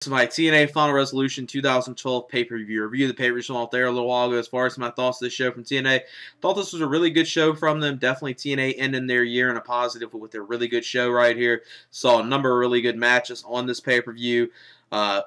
This is my TNA Final Resolution 2012 pay-per-view review. The pay-per-view show out there a little while ago. As far as my thoughts of this show from TNA, thought this was a really good show from them. Definitely TNA ending their year in a positive with a really good show right here. Saw a number of really good matches on this pay-per-view.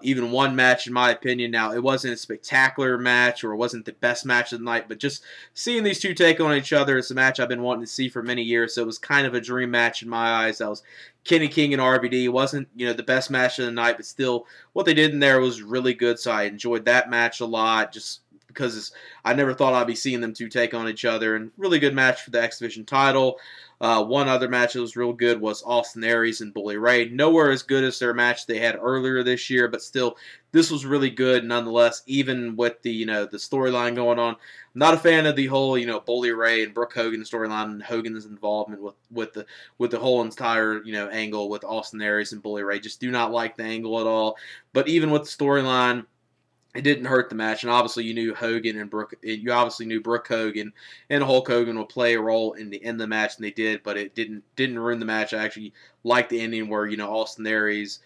Even one match, in my opinion. Now, it wasn't a spectacular match or it wasn't the best match of the night, but just seeing these two take on each other, it's a match I've been wanting to see for many years, so it was kind of a dream match in my eyes. That was Kenny King and RVD. It wasn't, the best match of the night, but still, what they did in there was really good, so I enjoyed that match a lot, just because I never thought I'd be seeing them two take on each other, and really good match for the X Division title. One other match that was real good was Aries and Bully Ray. Nowhere as good as their match they had earlier this year, but still, this was really good nonetheless, even with the, the storyline going on. I'm not a fan of the whole, Bully Ray and Brooke Hogan storyline and Hogan's involvement with the whole entire, angle with Aries and Bully Ray. Just do not like the angle at all. But even with the storyline, it didn't hurt the match, and obviously you knew Hogan and Brooke. You obviously knew Brooke Hogan and Hulk Hogan would play a role in the match, and they did. But it didn't ruin the match. I actually liked the ending where Aries,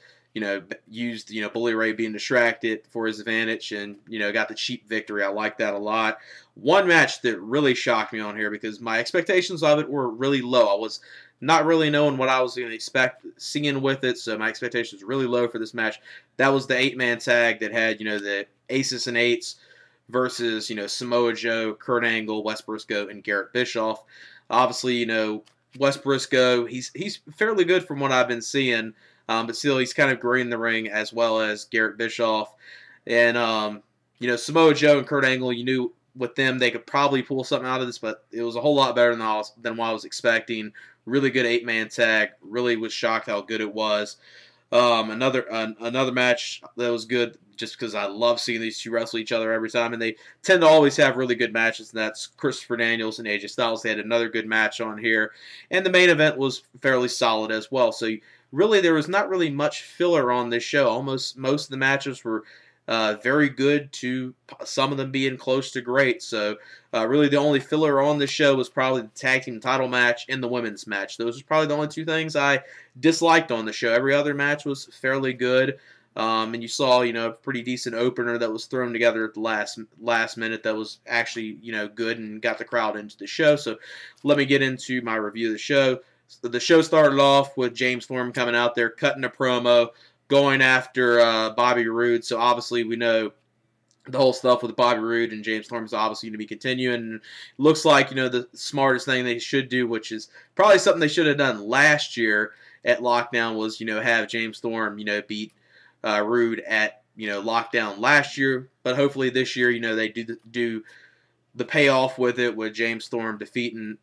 used Bully Ray being distracted for his advantage, and got the cheap victory. I like that a lot. One match that really shocked me on here because my expectations of it were really low. I was not really knowing what I was going to expect seeing with it, so my expectations were really low for this match. That was the 8-man tag that had, the Aces and Eights versus, Samoa Joe, Kurt Angle, Wes Briscoe, and Garrett Bischoff. Obviously, Wes Briscoe, he's fairly good from what I've been seeing, but still he's kind of green in the ring, as well as Garrett Bischoff. And, Samoa Joe and Kurt Angle, you knew with them they could probably pull something out of this, but it was a whole lot better than what I was expecting. Really good 8-man tag. Really was shocked how good it was. Another match that was good just because I love seeing these two wrestle each other every time, and they tend to always have really good matches, and that's Christopher Daniels and AJ Styles. They had another good match on here, and the main event was fairly solid as well. So really there was not really much filler on this show. Most of the matches were very good, to some of them being close to great. So really the only filler on the show was probably the tag team title match and the women's match. Those are probably the only two things I disliked on the show. Every other match was fairly good. And you saw, a pretty decent opener that was thrown together at the last minute that was actually, good and got the crowd into the show. So let me get into my review of the show. So the show started off with James Storm coming out there, cutting a promo, going after Bobby Roode. So obviously we know the whole stuff with Bobby Roode and James Storm is obviously going to be continuing. And it looks like, the smartest thing they should do, which is probably something they should have done last year at Lockdown, was, have James Storm, beat Roode at, Lockdown last year. But hopefully this year, they do the payoff with it, with James Storm defeating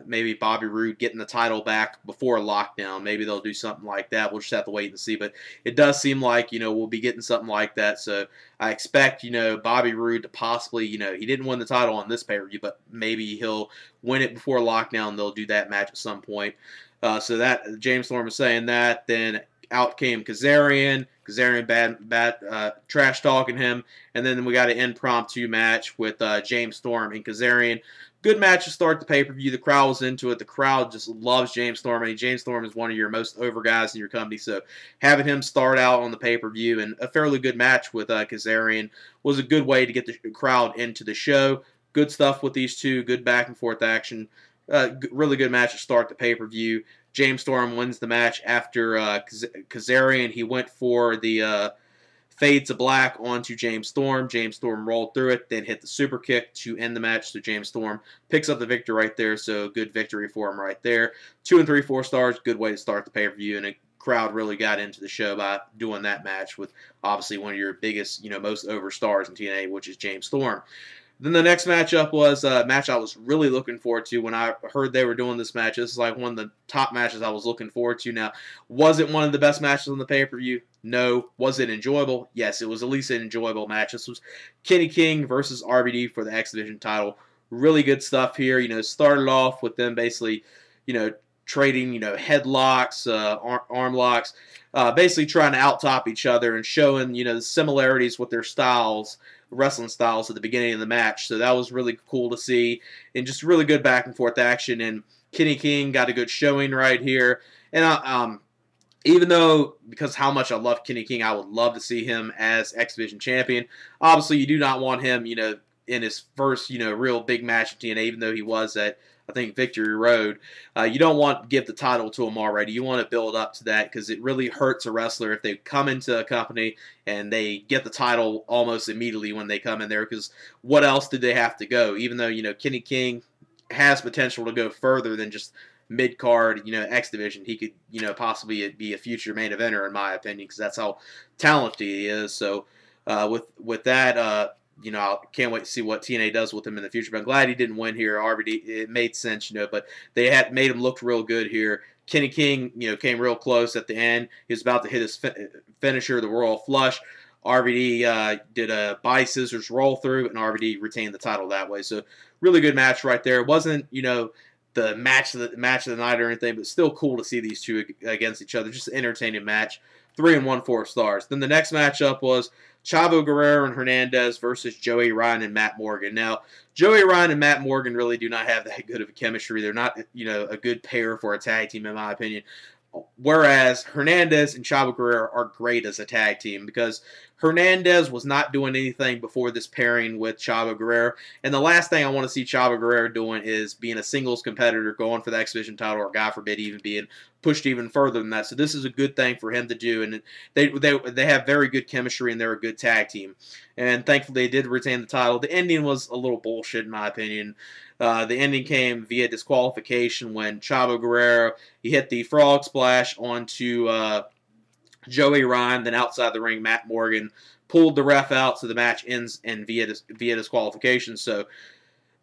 maybe Bobby Roode, getting the title back before Lockdown. Maybe they'll do something like that. We'll just have to wait and see. But it does seem like, we'll be getting something like that. So I expect, Bobby Roode to possibly, he didn't win the title on this pay-per-view, but maybe he'll win it before Lockdown. They'll do that match at some point. So that James Storm is saying that. Then out came Kazarian. Kazarian bad trash talking him, and then we got an impromptu match with James Storm and Kazarian. Good match to start the pay-per-view. The crowd was into it. The crowd just loves James Storm. I mean, James Storm is one of your most over guys in your company, so having him start out on the pay-per-view and a fairly good match with Kazarian was a good way to get the crowd into the show. Good stuff with these two. Good back-and-forth action. Really good match to start the pay-per-view. James Storm wins the match after Kazarian. He went for the fade to black onto James Storm. James Storm rolled through it, then hit the super kick to end the match. So James Storm picks up the victory right there. So good victory for him right there. 2 and 3/4 stars. Good way to start the pay-per-view, and the crowd really got into the show by doing that match with obviously one of your biggest, most over stars in TNA, which is James Storm. Then the next matchup was a match I was really looking forward to when I heard they were doing this match. This is like one of the top matches I was looking forward to. Now, was it one of the best matches on the pay-per-view? No. Was it enjoyable? Yes, it was at least an enjoyable match. This was Kenny King versus RVD for the X Division title. Really good stuff here. Started off with them basically, trading, headlocks, arm locks, basically trying to out-top each other and showing, the similarities with their styles, wrestling styles at the beginning of the match. So that was really cool to see, and just really good back and forth action. And Kenny King got a good showing right here. And even though, because how much I love Kenny King, I would love to see him as X Division champion. Obviously, you do not want him, in his first, real big match in TNA, even though he was at, I think, Victory Road. You don't want to give the title to him already. You want to build up to that because it really hurts a wrestler if they come into a company and they get the title almost immediately when they come in there, because what else did they have to go? Even though, Kenny King has potential to go further than just mid-card, X Division. He could, possibly be a future main eventer, in my opinion, because that's how talented he is. So with that, I can't wait to see what TNA does with him in the future. But I'm glad he didn't win here. RVD, it made sense, but they had made him look real good here. Kenny King, came real close at the end. He was about to hit his finisher, the Royal Flush. RVD did a body scissors roll through, and RVD retained the title that way. So really good match right there. It wasn't, the match of the night or anything, but still cool to see these two against each other. Just an entertaining match. 3 and 1/4 stars. Then the next matchup was Chavo, Guerrero, and Hernandez versus Joey Ryan and Matt Morgan. Now, Joey Ryan and Matt Morgan really do not have that good of a chemistry. They're not, a good pair for a tag team, in my opinion. Whereas Hernandez and Chavo Guerrero are great as a tag team, because Hernandez was not doing anything before this pairing with Chavo Guerrero. And the last thing I want to see Chavo Guerrero doing is being a singles competitor, going for the X Division title, or God forbid, even being pushed even further than that. So this is a good thing for him to do. And they have very good chemistry, and they're a good tag team. And thankfully, they did retain the title. The ending was a little bullshit, in my opinion. The ending came via disqualification when Chavo Guerrero, he hit the frog splash onto Joey Ryan. Then outside the ring, Matt Morgan pulled the ref out, so the match ends and via disqualification. So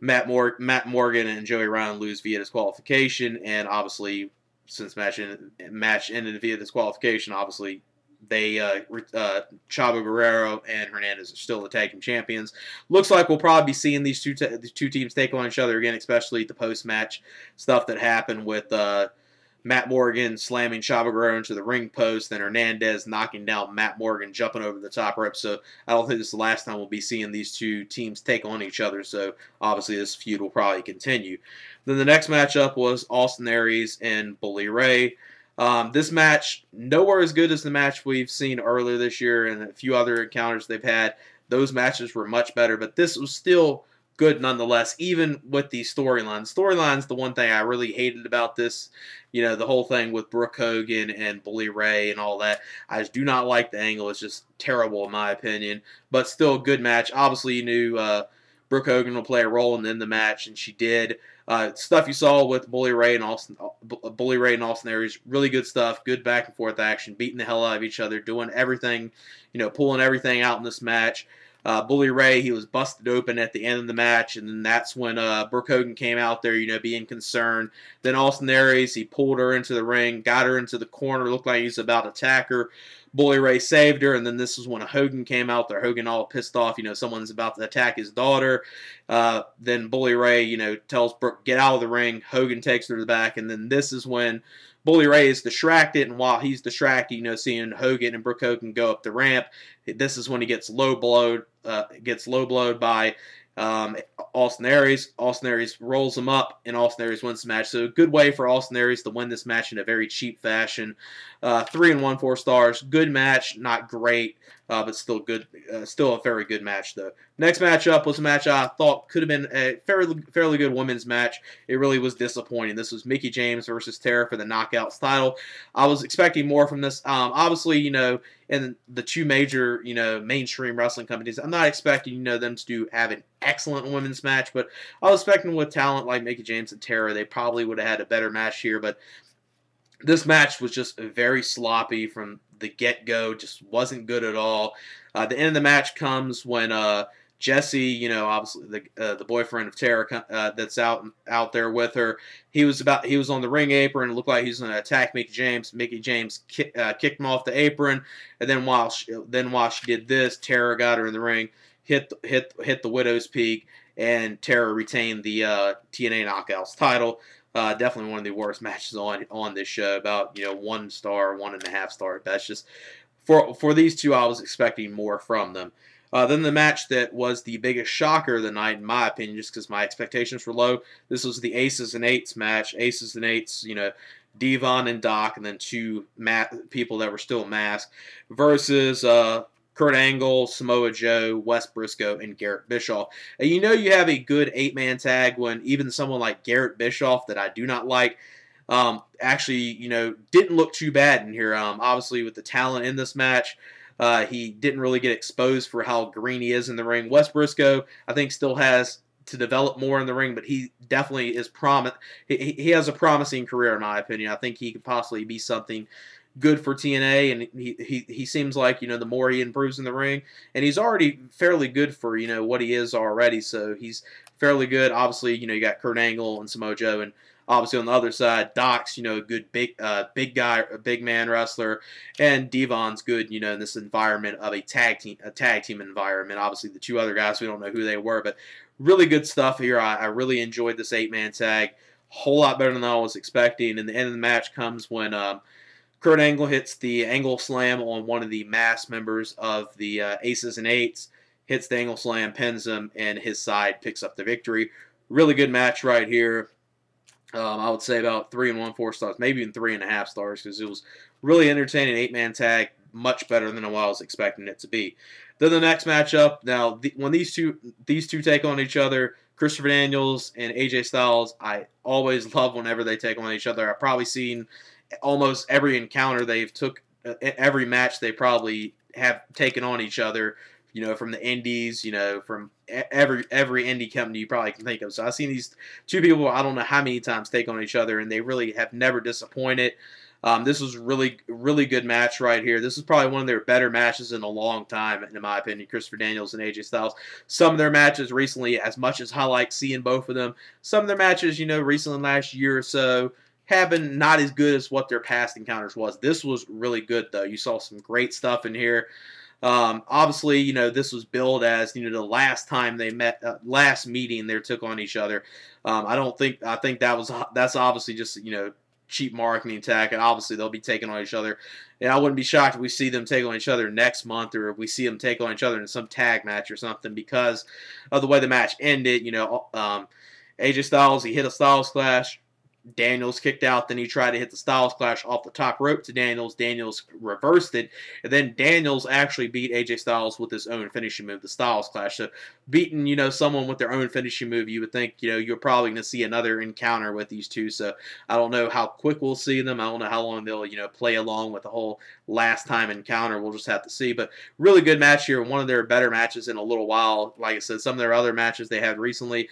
Matt Morgan and Joey Ryan lose via disqualification, and obviously, since match ended via disqualification, obviously Chavo Guerrero and Hernandez are still the tag team champions. Looks like we'll probably be seeing these two teams take on each other again, especially the post-match stuff that happened with Matt Morgan slamming Chavo Guerrero into the ring post, then Hernandez knocking down Matt Morgan, jumping over the top rope. So I don't think this is the last time we'll be seeing these two teams take on each other. So obviously this feud will probably continue. Then the next matchup was Austin Aries and Bully Ray. This match, nowhere as good as the match we've seen earlier this year and a few other encounters they've had. Those matches were much better, but this was still good nonetheless, even with the storyline. Storyline's the one thing I really hated about this. The whole thing with Brooke Hogan and Bully Ray and all that. I just do not like the angle. It's just terrible in my opinion, but still a good match. Obviously, you knew Brooke Hogan will play a role in the match, and she did. Stuff you saw with Bully Ray and Austin Aries, really good stuff, good back and forth action, beating the hell out of each other, doing everything, pulling everything out in this match. Bully Ray, he was busted open at the end of the match, and then that's when Brooke Hogan came out there, being concerned. Then Austin Aries, he pulled her into the ring, got her into the corner, looked like he was about to attack her. Bully Ray saved her, and then this is when Hogan came out there. Hogan all pissed off, someone's about to attack his daughter. Then Bully Ray, tells Brooke, get out of the ring. Hogan takes her to the back, and then this is when Bully Ray is distracted, and while he's distracted, seeing Hogan and Brooke Hogan go up the ramp, this is when he gets low blowed by Austin Aries. Austin Aries rolls him up, and Austin Aries wins the match. So a good way for Austin Aries to win this match in a very cheap fashion. 3 and 1/4 stars. Good match, not great, but still good. Still a very good match though. Next matchup was a match I thought could have been a fairly good women's match. It really was disappointing. This was Mickie James versus Tara for the Knockouts title. I was expecting more from this. Obviously, in the two major, mainstream wrestling companies, I'm not expecting, them to have an excellent women's match, but I was expecting with talent like Mickie James and Tara, they probably would have had a better match here, but this match was just very sloppy from the get-go, just wasn't good at all. The end of the match comes when Jesse, obviously the boyfriend of Tara, that's out there with her. He was on the ring apron. It looked like he was going to attack Mickie James. Mickie James kicked him off the apron, and then while she did this, Tara got her in the ring, hit the Widow's Peak, and Tara retained the TNA Knockouts title. Definitely one of the worst matches on this show. About 1 star, 1.5 star. That's just for these two. I was expecting more from them. Then the match that was the biggest shocker of the night, in my opinion, just because my expectations were low. This was the Aces and Eights match. Aces and Eights, Devon and Doc, and then two people that were still masked, versus Kurt Angle, Samoa Joe, Wes Briscoe, and Garrett Bischoff. And you know you have a good 8-man tag when even someone like Garrett Bischoff, that I do not like, actually, you know, didn't look too bad in here. Obviously, with the talent in this match, he didn't really get exposed for how green he is in the ring. Wes Briscoe, I think, still has to develop more in the ring, but he definitely is he has a promising career, in my opinion. I think he could possibly be something good for TNA, and he seems like, you know, the more he improves in the ring, and he's already fairly good for, you know, what he is already, so he's fairly good. Obviously, you know, you got Kurt Angle and Samoa Joe, and obviously on the other side, Doc's, you know, a good big guy, a big man wrestler, and Devon's good, you know, in this environment of a tag team environment. Obviously, the two other guys, we don't know who they were, but really good stuff here. I really enjoyed this 8-man tag. Whole lot better than I was expecting. And the end of the match comes when Kurt Angle hits the Angle Slam on one of the masked members of the Aces and Eights, hits the Angle Slam, pins him, and his side picks up the victory. Really good match right here. I would say about 3 1/4 stars, maybe even 3.5 stars, because it was really entertaining 8-man tag, much better than what I was expecting it to be. Then the next matchup, now when these two take on each other, Christopher Daniels and AJ Styles, I always love whenever they take on each other. I've probably seen almost every encounter they've took, every match they probably have taken on each other, you know, from the indies, you know, from every indie company you probably can think of. So I've seen these two people, I don't know how many times, take on each other, and they really have never disappointed. This was really good match right here. This is probably one of their better matches in a long time, in my opinion, Christopher Daniels and AJ Styles. Some of their matches recently, as much as I like seeing both of them, some of their matches, you know, recently last year or so, have been not as good as what their past encounters was. This was really good, though. You saw some great stuff in here. Obviously, you know, this was billed as, you know, the last time they met, last meeting they took on each other. I think that's obviously just, you know, cheap marketing attack, and obviously they'll be taking on each other. And I wouldn't be shocked if we see them take on each other next month, or if we see them take on each other in some tag match or something, because of the way the match ended. You know, AJ Styles, he hit a Styles Clash. Daniels kicked out, then he tried to hit the Styles Clash off the top rope to Daniels. Daniels reversed it, and then Daniels actually beat AJ Styles with his own finishing move, the Styles Clash. So beating, you know, someone with their own finishing move, you would think, you know, you're probably going to see another encounter with these two. So I don't know how quick we'll see them. I don't know how long they'll, you know, play along with the whole last time encounter. We'll just have to see. But really good match here, one of their better matches in a little while. Like I said, some of their other matches they had recently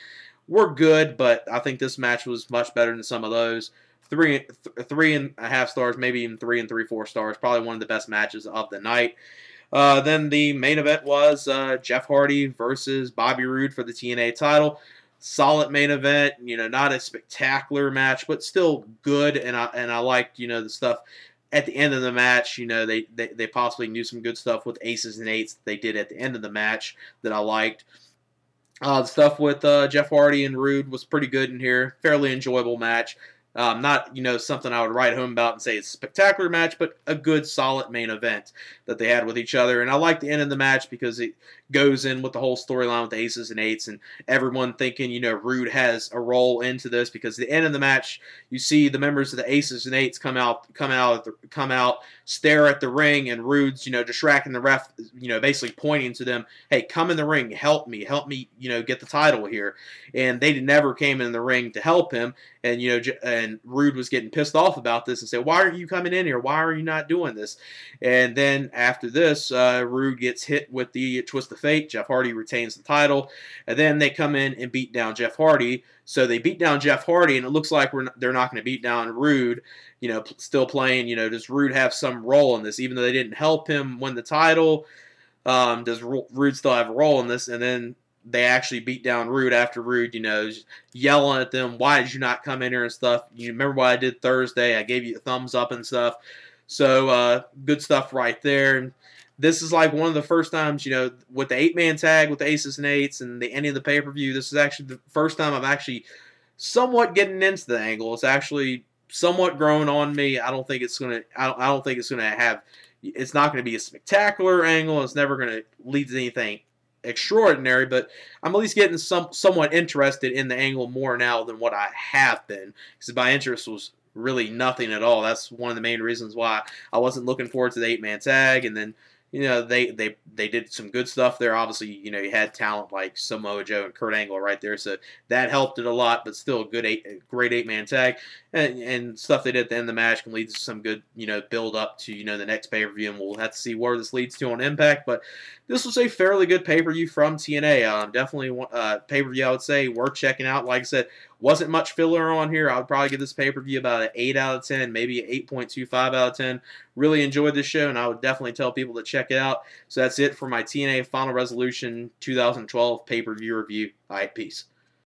were good, but I think this match was much better than some of those. 3.5 stars, maybe even 3 3/4 stars. Probably one of the best matches of the night. Then the main event was Jeff Hardy versus Bobby Roode for the TNA title. Solid main event, you know, not a spectacular match, but still good. And I liked, you know, the stuff at the end of the match. You know, they possibly knew some good stuff with Aces and Eights that they did at the end of the match that I liked. The stuff with Jeff Hardy and Roode was pretty good in here. Fairly enjoyable match. Not, you know, something I would write home about and say it's a spectacular match, but a good, solid main event that they had with each other. And I like the end of the match because it goes in with the whole storyline with the Aces and Eights, and everyone thinking, you know, Roode has a role into this, because at the end of the match, you see the members of the Aces and Eights come out, stare at the ring, and Roode's, you know, distracting the ref, you know, basically pointing to them, hey, come in the ring, help me, you know, get the title here. And they never came in the ring to help him. And, you know, and Roode was getting pissed off about this and said, why aren't you coming in here? Why are you not doing this? And then after this, Roode gets hit with the Twist of Fate. Jeff Hardy retains the title. And then they come in and beat down Jeff Hardy. So they beat down Jeff Hardy, and it looks like they're not going to beat down Roode. You know, still playing, you know, does Roode have some role in this? Even though they didn't help him win the title, does Roode still have a role in this? And then they actually beat down Roode after Roode, you know, yelling at them, why did you not come in here and stuff? You remember what I did Thursday? I gave you a thumbs up and stuff. So, good stuff right there. This is like one of the first times, you know, with the 8-man tag with the Aces and Eights and the ending of the pay-per-view, this is actually the first time I'm actually somewhat getting into the angle. It's actually somewhat growing on me. I don't think it's going to, I don't think it's going to have, it's not going to be a spectacular angle. It's never going to lead to anything extraordinary, but I'm at least getting somewhat interested in the angle more now than what I have been, because my interest was really nothing at all. That's one of the main reasons why I wasn't looking forward to the 8-man tag. And then, you know, they did some good stuff there. Obviously, you know, you had talent like Samoa Joe and Kurt Angle right there, so that helped it a lot. But still, a great 8-man tag, and stuff they did at the end of the match can lead to some good, you know, build up to, you know, the next pay-per-view, and we'll have to see where this leads to on Impact. But this was a fairly good pay-per-view from TNA. Definitely pay-per-view I would say worth checking out. Like I said, wasn't much filler on here. I would probably give this pay-per-view about an 8 out of 10, maybe an 8.25 out of 10. Really enjoyed this show, and I would definitely tell people to check it out. So that's it for my TNA Final Resolution 2012 pay-per-view review. All right, peace.